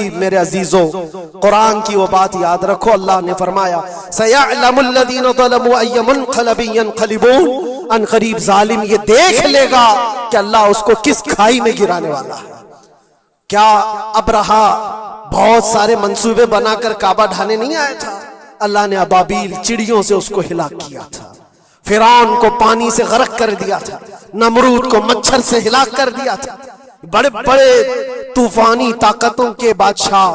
قریب میرے عزیزوں قرآن کی وہ بات یاد رکھو، اللہ نے فرمایا سَيَعْلَمُ الَّذِينَ ظَلَمُوا أَيَّ مُنْقَلَبٍ يَنْقَلِبُونَ، ان قریب ظالم یہ دیکھ لے گا کہ اللہ اس کو کس کھائی میں گرانے والا ہے۔ کیا ابرہا بہت سارے منصوبے بنا کر کعبہ ڈھانے نہیں آیا تھا؟ اللہ نے ابابیل چڑیوں سے اس کو ہلاک کیا تھا، فرعون کو پانی سے غرق کر دیا تھا، نمرود کو مچھر سے ہلاک کر دیا تھا۔ بڑے بڑے طوفانی طاقتوں کے بادشاہ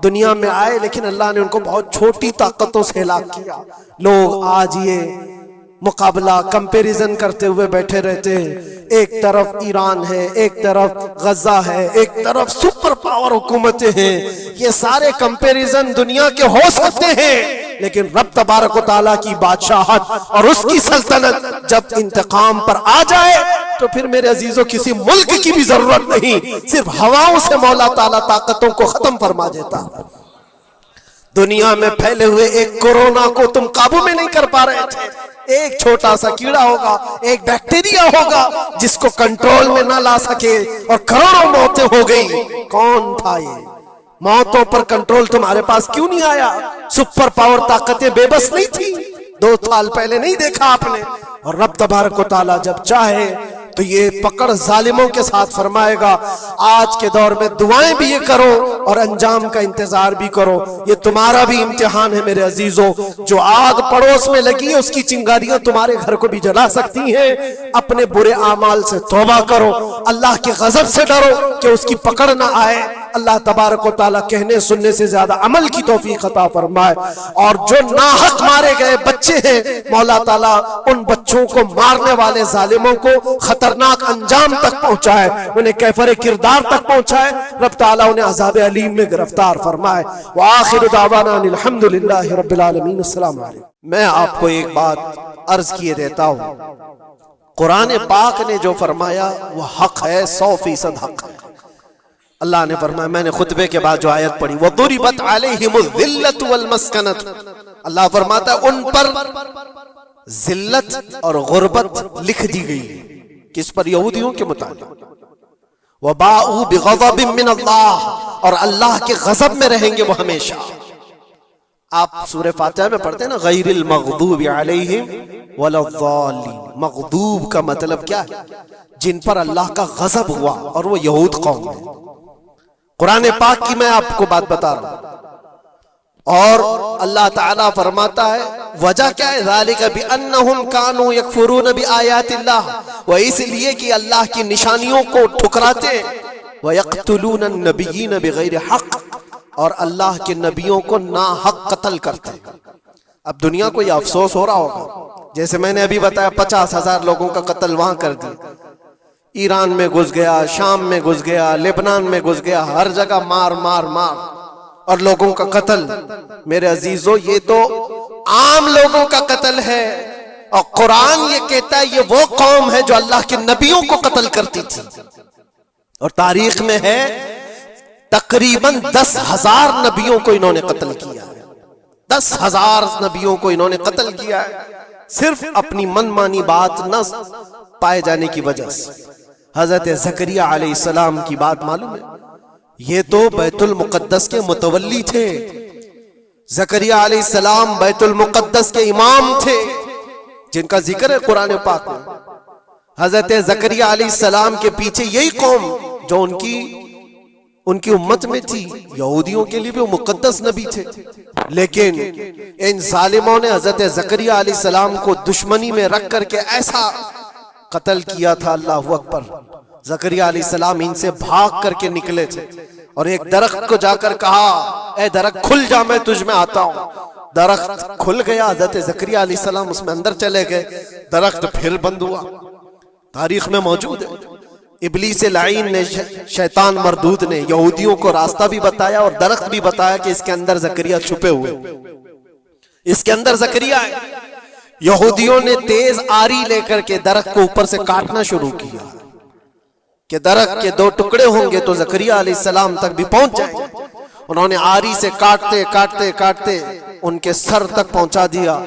دنیا میں آئے، لیکن اللہ نے ان کو بہت چھوٹی طاقتوں سے ہلاک کیا۔ لوگ آج یہ مقابلہ کمپیریزن کرتے ہوئے بیٹھے رہتے ہیں، ایک طرف ایران ہے، ایک طرف غزہ ہے، ایک طرف سپر پاور حکومتیں ہیں۔ یہ سارے کمپیریزن دنیا کے ہو سکتے ہیں، لیکن رب تبارک و تعالیٰ کی بادشاہت اور اس کی سلطنت جب انتقام پر آ جائے تو پھر میرے عزیزوں کسی ملک کی بھی ضرورت نہیں، صرف ہواؤں سے مولا تعالیٰ طاقتوں کو ختم فرما دیتا۔ دنیا میں پھیلے ہوئے ایک کورونا کو تم قابو میں نہیں کر پا رہے تھے، ایک چھوٹا سا کیڑا ہوگا، ایک بیکٹیریا ہوگا جس کو کنٹرول میں نہ لا سکے اور کروڑوں موتیں ہو گئی۔ کون تھا یہ؟ موتوں پر کنٹرول تمہارے پاس کیوں نہیں آیا؟ سپر پاور طاقتیں بے بس نہیں تھی؟ 2 سال پہلے نہیں دیکھا آپ نے؟ اور رب تبارک و تعالیٰ جب چاہے تو یہ پکڑ ظالموں کے ساتھ فرمائے گا۔ آج کے دور میں دعائیں بھی یہ کرو اور انجام کا انتظار بھی کرو۔ یہ تمہارا بھی امتحان ہے میرے عزیزوں، جو آگ پڑوس میں لگی ہے اس کی چنگاریاں تمہارے گھر کو بھی جلا سکتی ہیں۔ اپنے برے اعمال سے توبہ کرو، اللہ کے غضب سے ڈرو کہ اس کی پکڑ نہ آئے۔ اللہ تبارک و تعالیٰ کہنے سننے سے زیادہ عمل کی توفیق عطا فرمائے۔ اور جو ناحق مارے گئے بچے ہیں، مولا تعالیٰ ان بچوں کو مارنے والے ظالموں کو خطرناک انجام تک پہنچائے، انہیں کیفر کردار تک پہنچائے۔ رب تعالیٰ انہیں عذاب علیم میں گرفتار فرمائے۔ وآخر دعوانا الحمدللہ رب العالمین۔ السلام علیکم۔ میں آپ کو ایک بات عرض کیے دیتا ہوں، قرآن پاک نے جو فرمایا وہ حق ہے، 100% حق ہے۔ اللہ نے فرمایا، میں نے خطبے کے بعد جو آیت پڑھی وَضُرِبَتْ عَلَيْهِمُ الذِّلَّةُ وَالْمَسْكَنَةُ، اللہ فرماتا ہے ان پر ذلت اور غربت لکھ دی گئی۔ کس پر؟ یہودیوں کے متعلق۔ وَبَاءُوا بِغَضَبٍ مِّنَ اللَّهِ، اور اللہ کے غضب میں رہیں گے وہ ہمیشہ۔ آپ سورہ فاتحہ میں پڑھتے ہیں نا غیر المغضوب علیہم ولا الضالین۔ مغضوب کا مطلب کیا ہے؟ جن پر اللہ کا غضب ہوا، اور وہ یہود قوم ہے۔ قرآن پاک کی میں آپ کو بات بتا رہا ہوں، اور اللہ تعالیٰ فرماتا ہے وجہ کیا ہے؟ ذالک بانہم کانوا یکفرون بآیات اللہ، وہ اس لیے کہ اللہ کی نشانیوں کو ٹھکراتے، ویقتلون النبیین بغیر حق، اور اللہ کے نبیوں کو ناحق قتل کرتے۔ اب دنیا کو یہ افسوس ہو رہا ہوگا، جیسے میں نے ابھی بتایا 50,000 لوگوں کا قتل وہاں کر دیا، ایران میں گھس گیا، شام میں گھس گیا، لبنان میں گھس گیا، ہر جگہ مار مار مار اور لوگوں کا قتل۔ میرے عزیزو یہ تو عام لوگوں کا قتل ہے، اور قرآن یہ کہتا ہے یہ وہ قوم ہے جو اللہ کے نبیوں کو قتل کرتی تھی۔ اور تاریخ میں ہے تقریباً 10,000 نبیوں کو انہوں نے قتل کیا ہے، 10,000 نبیوں کو انہوں نے قتل کیا ہے، صرف اپنی من مانی بات نہ پائے جانے کی وجہ سے۔ حضرت زکریہ علیہ السلام کی بات معلوم ہے، یہ تو بیت المقدس کے متولی تھے۔ زکریہ علیہ السلام بیت المقدس کے امام تھے، جن کا ذکر ہے قرآن پاک میں۔ حضرت زکریہ علیہ السلام کے پیچھے یہی قوم جو ان کی امت میں تھی، یہودیوں کے لیے بھی وہ مقدس نبی تھے، لیکن ان ظالموں نے حضرت زکریہ علیہ السلام کو دشمنی میں رکھ کر کے ایسا قتل کیا تھا، اللہ اکبر۔ زکریہ علیہ السلام ان سے بھاگ کر کے نکلے تھے، اور ایک درخت کو جا کر کہا اے درخت کھل جا، میں تجھ میں آتا ہوں۔ درخت کھل گیا، حضرت زکریہ علیہ السلام اس میں اندر چلے گئے، درخت پھر بند ہوا۔ تاریخ میں موجود ہے، ابلیس لعین نے، شیطان مردود نے یہودیوں کو راستہ بھی بتایا اور درخت بھی بتایا کہ اس کے اندر زکریہ چھپے ہوئے، اس کے اندر زکریہ ہے۔ یہودیوں نے تیز آری لے کر کے درخت کو اوپر سے کاٹنا شروع کیا کہ درخت کے 2 ٹکڑے ہوں گے تو زکریہ علیہ السلام تک بھی پہنچ جائیں گے۔ انہوں نے آری سے کاٹتے کاٹتے کاٹتے ان کے سر تک پہنچا دیا،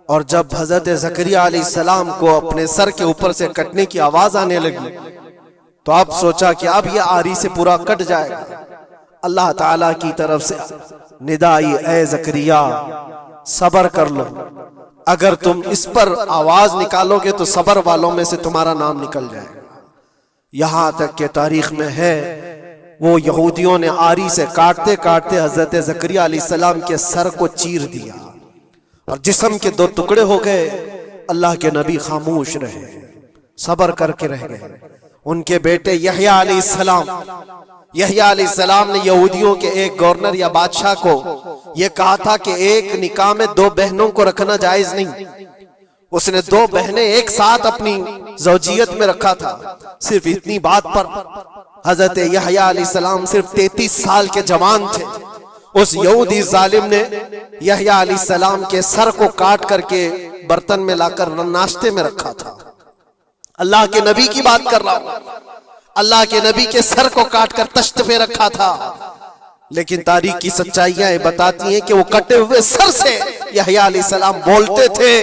اور جب حضرت زکریہ علیہ السلام کو اپنے سر کے اوپر سے کٹنے کی آواز آنے لگی تو اب سوچا کہ اب یہ آری سے پورا کٹ جائے گا۔ اللہ تعالیٰ کی طرف سے ندا آئی، اے زکریا صبر کر لو، اگر تم اس پر آواز نکالو گے تو صبر والوں میں سے تمہارا نام نکل جائے گا۔ یہاں تک کہ تاریخ میں ہے وہ یہودیوں نے آری سے کاٹتے کاٹتے حضرت زکریا علیہ السلام کے سر کو چیر دیا اور جسم کے دو ٹکڑے ہو گئے۔ اللہ کے نبی خاموش رہے، صبر کر کے رہ گئے۔ ان کے بیٹے یحییٰ علیہ السلام، یحییٰ علیہ السلام نے یہودیوں کے ایک گورنر یا بادشاہ کو یہ کہا تھا کہ ایک نکاح میں دو بہنوں کو رکھنا جائز نہیں۔ اس نے دو بہنیں ایک ساتھ اپنی زوجیت میں رکھا تھا۔ صرف اتنی بات پر حضرت یحییٰ علیہ السلام صرف 33 سال کے جوان تھے۔ اس یہودی ظالم نے یحییٰ علیہ السلام کے سر کو کاٹ کر کے برتن میں لا کر ناشتے میں رکھا تھا۔ اللہ کے نبی کی بات کر رہا ہوں، اللہ کے نبی کے سر کو کاٹ کر تشت پہ رکھا تھا۔ لیکن تاریخ کی سچائیاں بتاتی ہیں کہ وہ کٹے ہوئے سر سے یحییٰ علیہ السلام بولتے تھے،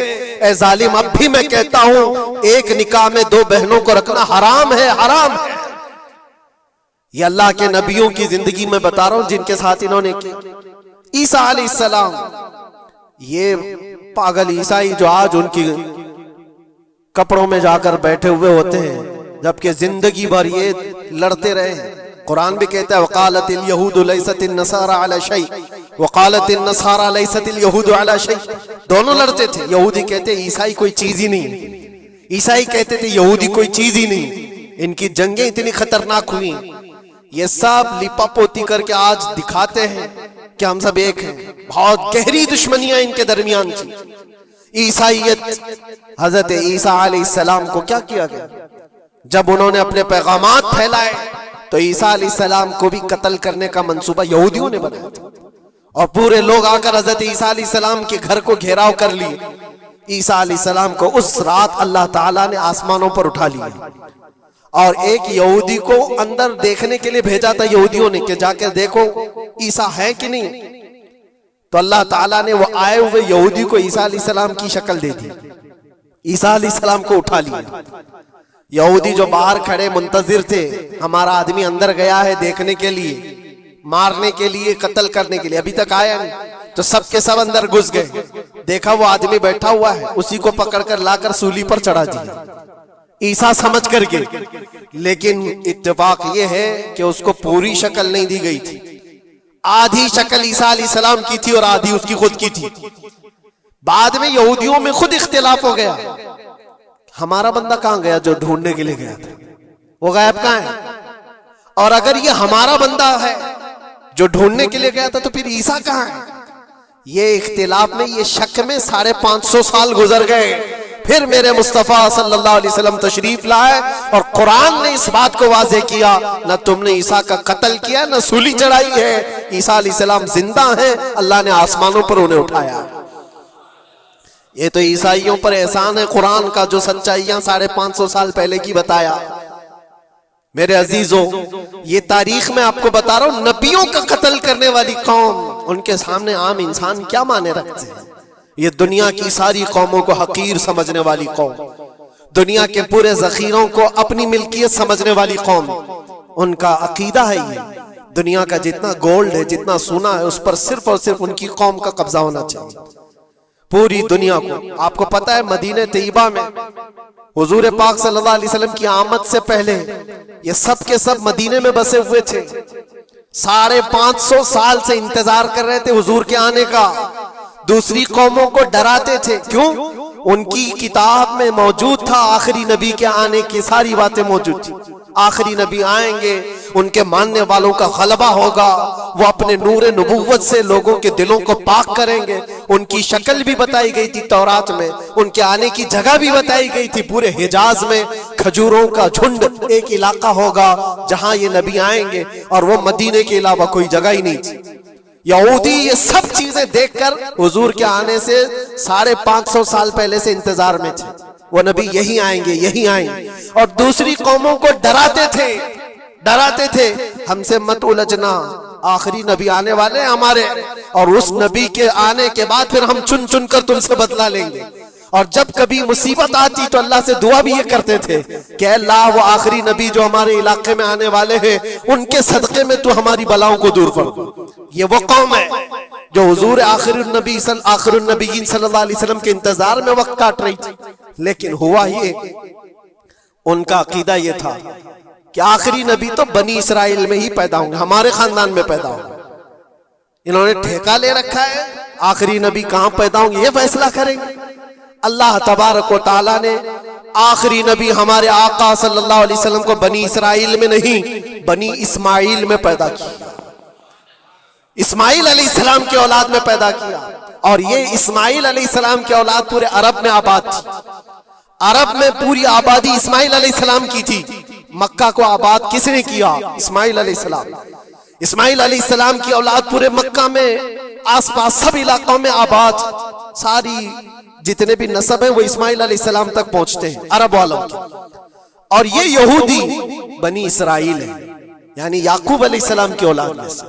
اے ظالم اب بھی میں کہتا ہوں ایک نکاح میں دو بہنوں کو رکھنا حرام ہے، حرام ہے۔ یہ اللہ کے نبیوں کی زندگی میں بتا رہا ہوں جن کے ساتھ انہوں نے کی۔ عیسیٰ علیہ السلام، یہ پاگل عیسائی جو آج ان کی کپڑوں میں جا کر بیٹھے ہوئے ہوتے ہیں جبکہ زندگی بھر یہ لڑتے رہے ہیں۔ قرآن بھی کہتا ہے وقالت اليہود لیست النصارى علی شیء وقالت النصارى لیست اليہود علی شیء، دونوں لڑتے تھے۔ یہودی کہتے عیسائی کوئی چیز ہی نہیں، عیسائی کہتے تھے یہودی کوئی چیز ہی نہیں۔ ان کی جنگیں اتنی خطرناک ہوئی، یہ سب لپا پوتی کر کے آج دکھاتے ہیں کہ ہم سب ایک ہیں۔ بہت گہری دشمنیاں ان کے درمیان تھی۔ عیسائیت، حضرت عیسیٰ علیہ السلام کو کیا کیا گیا؟ جب انہوں نے اپنے پیغامات پھیلائے تو عیسیٰ علیہ السلام کو بھی قتل کرنے کا منصوبہ یہودیوں نے بنایا تھا، اور پورے لوگ آ کر حضرت عیسیٰ علیہ السلام کے گھر کو گھیراؤ کر لیے۔ عیسیٰ علیہ السلام کو اس رات اللہ تعالیٰ نے آسمانوں پر اٹھا لیا، اور ایک یہودی کو اندر دیکھنے کے لیے بھیجا تھا یہودیوں نے کہ جا کے دیکھو عیسیٰ ہے کہ نہیں۔ تو اللہ تعالیٰ نے وہ آئے ہوئے یہودی کو عیسیٰ علیہ السلام کی شکل دے دی، عیسیٰ علیہ السلام کو اٹھا لیا۔ یہودی جو باہر کھڑے منتظر تھے، ہمارا آدمی اندر گیا ہے دیکھنے کے لیے، مارنے کے لیے، قتل کرنے کے لیے، ابھی تک آیا نہیں، تو سب کے سب اندر گھس گئے۔ دیکھا وہ آدمی بیٹھا ہوا ہے، اسی کو پکڑ کر لا کر سولی پر چڑھا دیا عیسیٰ سمجھ کر کے۔ لیکن اتفاق یہ ہے کہ اس کو پوری شکل نہیں دی گئی تھی، آدھی شکل عیسیٰ علیہ السلام کی تھی اور آدھی اس کی خود کی تھی۔ بعد میں یہودیوں میں خود اختلاف ہو گیا، ہمارا بندہ کہاں گیا جو ڈھونڈنے کے لیے گیا تھا، وہ غائب کہاں ہے؟ اور اگر یہ ہمارا بندہ ہے جو ڈھونڈنے کے لیے گیا تھا تو پھر عیسیٰ کہاں ہے؟ یہ اختلاف میں، یہ شک میں 550 سال گزر گئے۔ پھر میرے مصطفیٰ صلی اللہ علیہ وسلم تشریف لائے اور قرآن نے اس بات کو واضح کیا، نہ تم نے عیسیٰ کا قتل کیا نہ سولی چڑھائی ہے، عیسیٰ علیہ السلام زندہ ہیں، اللہ نے آسمانوں پر انہیں اٹھایا۔ یہ تو عیسائیوں پر احسان ہے قرآن کا جو سچائیاں 550 سال پہلے کی بتایا۔ میرے عزیزوں، یہ تاریخ میں آپ کو بتا رہا ہوں، نبیوں کا قتل کرنے والی قوم، ان کے سامنے عام انسان کیا مانے رکھتے ہیں؟ یہ دنیا کی ساری قوموں کو حقیر سمجھنے والی قوم، دنیا کے پورے ذخیروں کو اپنی ملکیت سمجھنے والی قوم، ان کا عقیدہ ہے یہ دنیا کا جتنا گولڈ ہے، جتنا سونا ہے، اس پر صرف اور صرف ان کی قوم کا قبضہ ہونا چاہیے، پوری دنیا کو۔ آپ کو پتا ہے مدینہ طیبہ میں حضور پاک صلی اللہ علیہ وسلم کی آمد سے پہلے یہ سب کے سب مدینے میں بسے ہوئے تھے، 550 سال سے انتظار کر رہے تھے حضور کے آنے کا، دوسری قوموں کو ڈراتے تھے۔ کیوں؟ ان کی کتاب میں موجود تھا آخری نبی کے آنے کی ساری باتیں موجود تھی، آخری نبی آئیں گے، ان کے ماننے والوں کا غلبہ ہوگا، وہ اپنے نور نبوت سے لوگوں کے دلوں کو پاک کریں گے۔ ان کی شکل بھی بتائی گئی تھی تورات میں، ان کے آنے کی جگہ بھی بتائی گئی تھی، پورے حجاز میں کھجوروں کا جھنڈ ایک علاقہ ہوگا جہاں یہ نبی آئیں گے، اور وہ مدینے کے علاوہ کوئی جگہ ہی نہیں تھی۔ یہودی یہ سب چیزیں دیکھ کر حضور کے آنے سے 550 سال پہلے سے انتظار میں تھے، وہ نبی یہی آئیں گے، یہی آئیں گے، اور دوسری قوموں کو ڈراتے تھے ہم سے مت الجھنا، آخری نبی آنے والے ہمارے، اور اس نبی کے آنے کے بعد پھر ہم چن چن کر تم سے بدلہ لیں گے۔ اور جب کبھی مصیبت آتی تو اللہ سے دعا بھی یہ کرتے تھے کہ اے اللہ وہ آخری نبی جو ہمارے علاقے میں آنے والے ہیں ان کے صدقے میں تو ہماری بلاؤں کو دور کر دو۔ یہ وہ قوم ہے جو حضور آخر النبیین صلی اللہ علیہ وسلم کے انتظار میں وقت کاٹ رہی تھی، لیکن ہوا یہ ان کا عقیدہ یہ تھا کہ آخری نبی تو بنی اسرائیل میں ہی پیدا ہوں گے، ہمارے خاندان میں پیدا ہوں گے۔ انہوں نے ٹھیکہ لے رکھا ہے آخری نبی کہاں پیدا ہوں گے یہ فیصلہ کریں گے۔ اللہ تبارک و تعالیٰ نے آخری نبی ہمارے آقا صلی اللہ علیہ وسلم کو بنی اسرائیل میں نہیں بنی اسماعیل میں پیدا کیا، اسماعیل علیہ السلام کی اولاد میں پیدا کیا، اور یہ اسماعیل علیہ السلام کی اولاد پورے عرب میں آباد تھی۔ عرب میں پوری آبادی اسماعیل علیہ السلام کی تھی۔ مکہ کو آباد کس نے کیا؟ اسماعیل علیہ السلام۔ اسماعیل علیہ السلام کی اولاد پورے مکہ میں آس پاس سب علاقوں میں آباد، ساری جتنے بھی نسب ہیں وہ اسماعیل علیہ السلام تک پہنچتے ہیں عرب والوں کے۔ اور یہ یہودی بنی اسرائیل ہے، یعنی یعقوب علیہ السلام کی اولاد میں سے،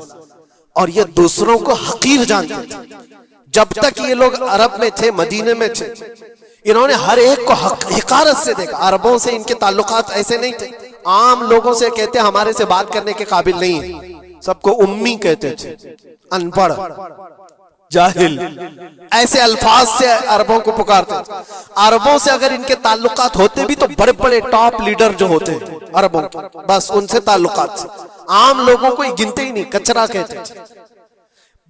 اور یہ دوسروں کو حقیر جانتے تھے۔ جب تک یہ لوگ عرب میں تھے، مدینے میں تھے، انہوں نے ہر ایک کو حقارت سے دیکھا۔ عربوں سے ان کے تعلقات ایسے نہیں تھے، عام لوگوں سے کہتے ہمارے سے بات کرنے کے قابل نہیں ہیں، سب کو امی کہتے تھے، ان پڑھ، جاہل، ایسے الفاظ سے عربوں کو پکارتے تھے۔ عربوں سے اگر ان کے تعلقات ہوتے بھی تو بڑے بڑے ٹاپ لیڈر جو ہوتے ہیں عربوں کے، بس ان سے تعلقات تھے، عام لوگوں کو یہ گنتے ہی نہیں، کچرا کہتے تھے۔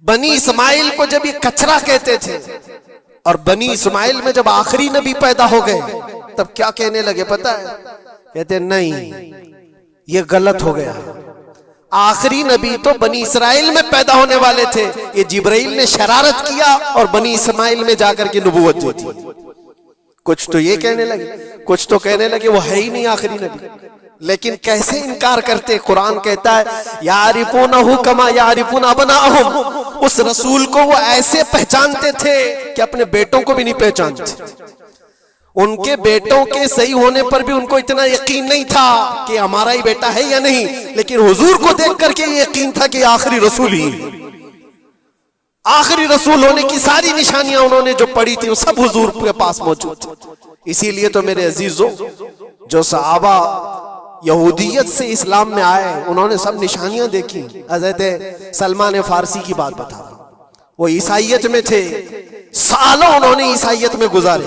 بنی اسماعیل کو جب یہ کچرا کہتے تھے، اور بنی اسماعیل میں جب آخری نبی پیدا ہو گئے تب کیا کہنے لگے پتہ ہے؟ کہتے نہیں یہ غلط ہو گیا، آخری نبی تو بنی اسرائیل میں پیدا ہونے والے تھے، یہ جبرائیل نے شرارت کیا اور بنی اسماعیل میں جا کر کے نبوت دے دی۔ کچھ تو یہ کہنے لگے، کچھ تو کہنے لگے وہ ہے ہی نہیں آخری نبی۔ لیکن کیسے انکار کرتے؟ قرآن کہتا ہے یعرفونہ کما یعرفون ابناءہم، اس رسول کو وہ ایسے پہچانتے تھے کہ اپنے بیٹوں کو بھی نہیں پہچانتے۔ ان کے بیٹوں کے صحیح ہونے پر بھی ان کو اتنا یقین نہیں تھا کہ ہمارا ہی بیٹا ہے یا نہیں، لیکن حضور کو دیکھ کر کے یہ یقین تھا کہ آخری رسول ہی ہے۔ آخری رسول ہونے کی ساری نشانیاں انہوں نے جو پڑھی تھی وہ سب حضور کے پاس موجود تھی۔ اسی لیے تو میرے عزیزوں، جو صحابہ یہودیت سے اسلام میں آئے انہوں نے سب نشانیاں دیکھی۔ حضرت سلمان فارسی کی بات بتا رہا ہوں، وہ عیسائیت میں تھے، سالوں انہوں نے عیسائیت میں گزارے،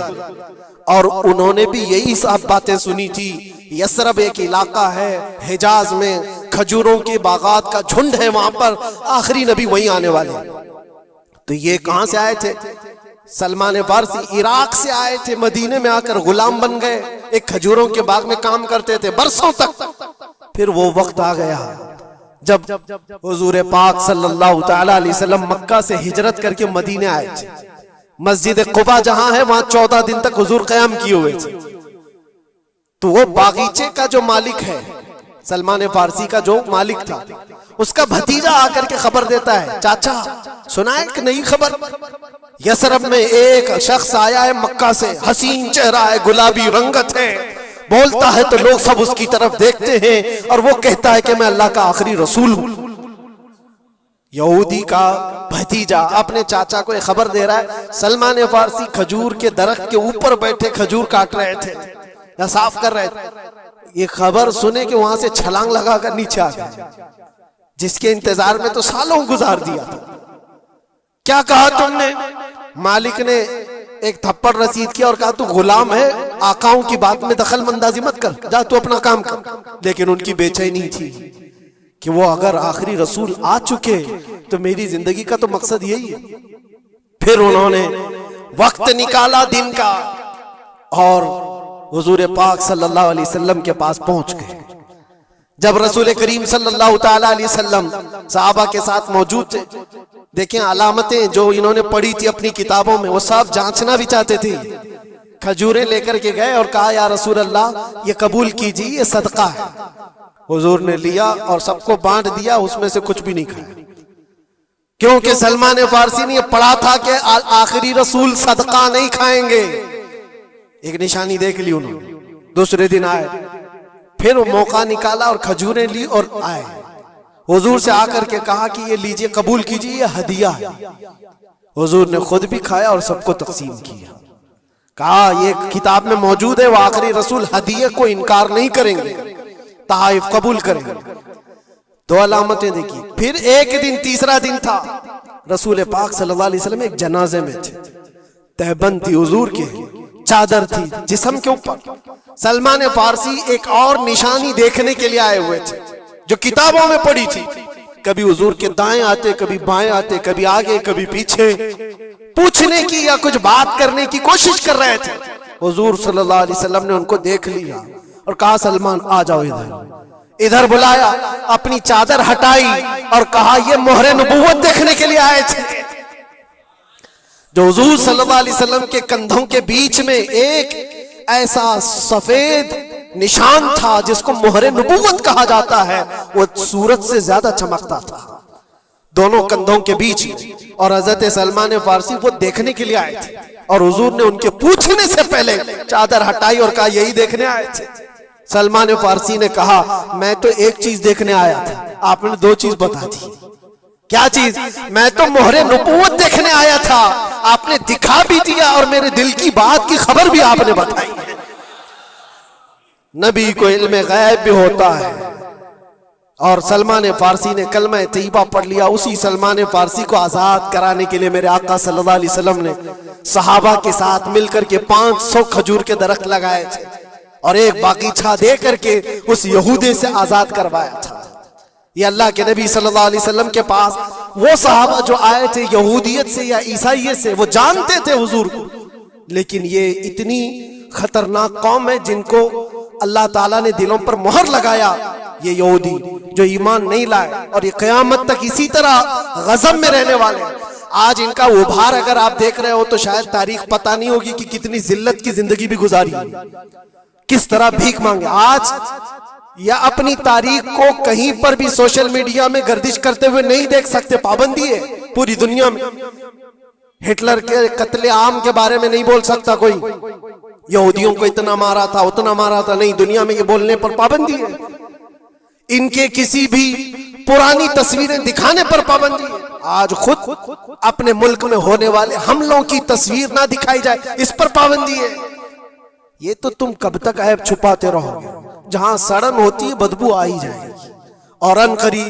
اور انہوں نے بھی یہی سب باتیں سنی تھی۔ یثرب ایک علاقہ ہے حجاز میں، کھجوروں کے باغات کا جھنڈ ہے، وہاں پر آخری نبی وہیں آنے والے۔ تو یہ کہاں سے آئے تھے؟ سلمان فارسی عراق سے آئے تھے، مدینے میں آ کر غلام بن گئے، ایک کھجوروں کے باغ میں کام کرتے تھے برسوں تک۔ پھر وہ وقت آ گیا جب حضور پاک صلی اللہ تعالی علیہ وسلم مکہ سے ہجرت کر کے مدینے آئے تھے۔ مسجد قباء جہاں ہے وہاں 14 دن تک حضور قیام کیے ہوئے تھے۔ تو وہ باغیچے کا جو مالک ہے، سلمان فارسی کا جو مالک تھا، اس کا بھتیجا آ کر کے خبر دیتا ہے، چاچا سنا ہے کہ نئی خبر؟ یثرب میں ایک شخص آیا ہے مکہ سے، حسین چہرہ ہے، گلابی رنگت ہے، بولتا ہے تو لوگ سب اس کی طرف دیکھتے ہیں، اور وہ کہتا ہے کہ میں اللہ کا آخری رسول ہوں۔ یہودی کا بھتیجا اپنے چاچا کو یہ خبر دے رہا ہے۔ سلمان فارسی کھجور کے درخت کے اوپر بیٹھے کھجور کاٹ رہے تھے یا صاف کر رہے تھے، یہ خبر سنے کہ وہاں سے چھلانگ لگا کر نیچے آ گئے، جس کے انتظار میں تو سالوں گزار دیا تھا۔ کیا کہا تم نے؟ مالک نے ایک تھپڑ رسید کیا اور کہا تو غلام ہے، آقاؤں کی بات میں دخل اندازی مت کر، جا تو اپنا کام کر۔ لیکن ان کی بے چینی تھی کہ وہ اگر آخری رسول آ چکے تو میری زندگی کا تو مقصد یہی ہے۔ پھر انہوں نے وقت نکالا دن کا اور حضور پاک صلی اللہ علیہ وسلم کے پاس پہنچ گئے۔ جب رسول کریم صلی اللہ تعالی علیہ وسلم صحابہ کے ساتھ موجود تھے، دیکھیں علامتیں جو انہوں نے پڑھی تھی اپنی کتابوں میں وہ سب جانچنا بھی چاہتے تھے۔ کھجوریں لے کر کے گئے اور کہا یا رسول اللہ یہ قبول کیجیے، یہ صدقہ ہے۔ حضور نے لیا اور سب کو بانٹ دیا، اس میں سے کچھ بھی نہیں کھایا، کیونکہ سلمان فارسی نے یہ پڑھا تھا کہ آخری رسول صدقہ نہیں کھائیں گے۔ ایک نشانی دیکھ لی انہوں نے۔ دوسرے دن آئے، پھر وہ موقع نکالا اور کھجوریں لی اور آئے، حضور سے آ کر کے کہا کہ یہ لیجئے، قبول کیجئے، یہ ہدیہ ہے۔ حضور نے خود بھی کھایا اور سب کو تقسیم کیا۔ کہا یہ کتاب میں موجود ہے، وہ آخری رسول ہدیے کو انکار نہیں کریں گے، تحائف قبول کریں گے۔ دو علامتیں دیکھی۔ پھر ایک دن، تیسرا دن تھا، رسول پاک صلی اللہ علیہ وسلم ایک جنازے میں تھے، تہبند تھی حضور کے، چادر تھی جسم کے اوپر۔ سلمان فارسی ایک اور نشانی دیکھنے کے لیے آئے ہوئے تھے جو کتابوں میں پڑھی تھی، کبھی حضور کے دائیں آتے، کبھی بائیں آتے، کبھی آگے کبھی پیچھے، پوچھنے کی یا کچھ بات کرنے کی کوشش کر رہے تھے۔ حضور صلی اللہ علیہ وسلم نے ان کو دیکھ لیا اور کہا سلمان آ جاؤ ادھر بلایا، اپنی چادر ہٹائی اور کہا یہ مہر نبوت دیکھنے کے لیے آئے تھے۔ جو حضور صلی اللہ علیہ وسلم کے کندھوں کے بیچ میں ایک ایسا سفید نشان تھا جس کو مہر نبوت کہا جاتا ہے، وہ سورج سے زیادہ چمکتا تھا دونوں کندھوں کے بیچ میں، اور حضرت سلمان فارسی وہ دیکھنے کے لیے آئے تھے، اور حضور نے ان کے پوچھنے سے پہلے چادر ہٹائی اور کہا یہی دیکھنے آئے تھے۔ سلمان فارسی نے کہا میں تو ایک چیز دیکھنے آیا تھا، آپ نے دو چیز بتا دی۔ کیا چیز؟ میں تو مہر نبوت دیکھنے آیا تھا، آپ نے دکھا بھی دیا اور میرے دل کی بات کی خبر بھی آپ نے بتائی ہے۔ نبی کو علم غیب بھی ہوتا ہے۔ اور سلمان فارسی نے کلمہ طیبہ پڑھ لیا۔ اسی سلمان فارسی کو آزاد کرانے کے لیے میرے آقا صلی اللہ علیہ وسلم نے صحابہ کے ساتھ مل کر کے 500 کھجور کے درخت لگائے تھے اور ایک باغیچہ دے کر کے اس یہودی سے آزاد کروایا تھا۔ یہ اللہ کے نبی صلی اللہ علیہ وسلم کے پاس وہ صحابہ جو آئے تھے یہودیت سے یا عیسائیت سے، وہ جانتے تھے حضور کو، لیکن یہ اتنی خطرناک قوم ہے جن کو اللہ تعالیٰ نے دلوں پر مہر لگایا، یہ یہودی جو ایمان نہیں لائے، اور یہ قیامت تک اسی طرح غضب میں رہنے والے ہیں۔ آج ان کا ابھار اگر آپ دیکھ رہے ہو تو شاید تاریخ پتہ نہیں ہوگی کہ کتنی ذلت کی زندگی بھی گزاری، کس طرح بھیک مانگے۔ آج یا اپنی تاریخ کو کہیں پر بھی سوشل میڈیا میں گردش کرتے ہوئے نہیں دیکھ سکتے، پابندی ہے پوری دنیا میں۔ ہٹلر کے قتل عام کے بارے میں نہیں بول سکتا کوئی، یہودیوں کو اتنا مارا تھا اتنا مارا تھا، نہیں، دنیا میں یہ بولنے پر پابندی ہے۔ ان کے کسی بھی پرانی تصویریں دکھانے پر پابندی ہے۔ آج خود اپنے ملک میں ہونے والے حملوں کی تصویر نہ دکھائی جائے، اس پر پابندی ہے۔ یہ تو تم کب تک عیب چھپاتے رہو گے؟ جہاں سڑن ہوتی ہے بدبو آ ہی جائے گی، اور ان قریب